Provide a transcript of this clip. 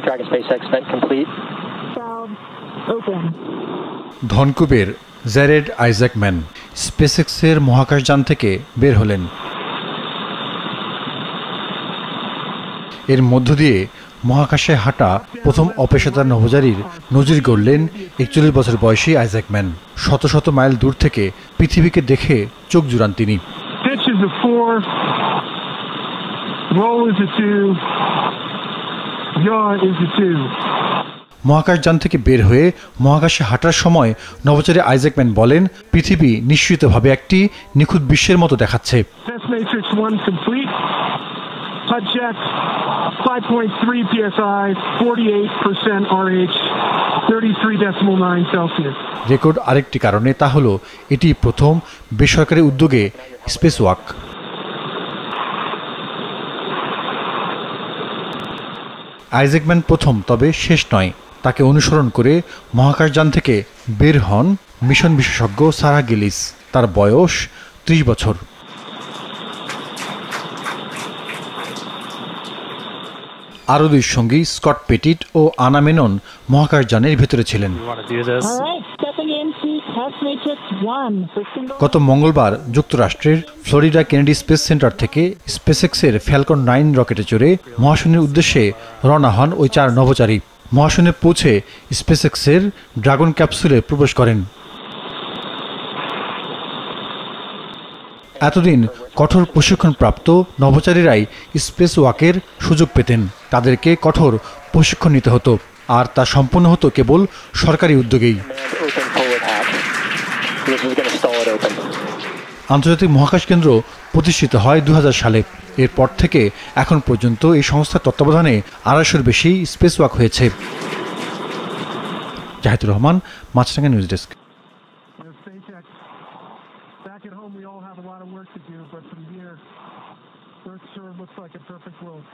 Dragon SpaceX vent complete. Open. ভ্যানকুভের Jared Isaacman স্পেসএক্সের মহাকাশযান থেকে বের হলেন। এর মধ্য দিয়ে মহাকাশে হাঁটা প্রথম অপেশাদার নভোচারীর নজির গড়লেন 41 বছর বয়সী আইজ্যাকম্যান। শত শত মাইল দূর থেকে পৃথিবীকে দেখে চোখ জুড়ান তিনি। Pitch is a 4, roll is a 2, yaw is a 2. মহাকাশযান থেকে বের হয়ে মহাকাশে হাঁটার সময় নভোচারী আইজ্যাকম্যান বলেন, পৃথিবী নিশ্চিতভাবে একটি নিখুঁত বিশ্বের মতো দেখাচ্ছে। Test matrix 1 complete. HUD check, 5.3 psi, 48% RH, 33.9 Celsius. Record আরেকটি কারণে, তা হলো এটি প্রথম বেসরকারি উদ্যোগে স্পেসওয়াক। আইজ্যাকম্যান প্রথম, তবে শেষ নয়। তাকে অনুসরণ করে মহাকাশযান থেকে বের হন মিশন বিশেষজ্ঞ সারা গিলিস। তার বয়স 30 বছর। আরও দুই সঙ্গী স্কট পেটিট ও আনা মেনন মহাকাশযানের ভেতরে ছিলেন। গত মঙ্গলবার যুক্তরাষ্ট্রের ফ্লোরিডা কেনেডি স্পেস সেন্টার থেকে স্পেসএক্সের ফ্যালকন 9 রকেটে চড়ে মহাশূন্যের উদ্দেশ্যে রওনা হন ওই 4 নভোচারী। মহাশূন্যে পৌঁছে স্পেসএক্সের ড্রাগন ক্যাপসুলে প্রবেশ করেন। এতদিন কঠোর প্রশিক্ষণপ্রাপ্ত নভোচারীরাই স্পেস ওয়াকের সুযোগ পেতেন। তাদেরকে কঠোর প্রশিক্ষণ নিতে হতো, আর তা সম্পন্ন হতো কেবল সরকারি উদ্যোগেই। আন্তর্জাতিক মহাকাশ কেন্দ্র প্রতিষ্ঠিত হয় 2000 সালে। এরপর থেকে এখন পর্যন্ত এই সংস্থার তত্ত্বাবধানে 250-এর বেশি স্পেস ওয়াক হয়েছে। Zahidur Rahman, Maasranga news desk. Back at home, we all have a lot of work to do, but from here, Earth sure looks like a perfect world.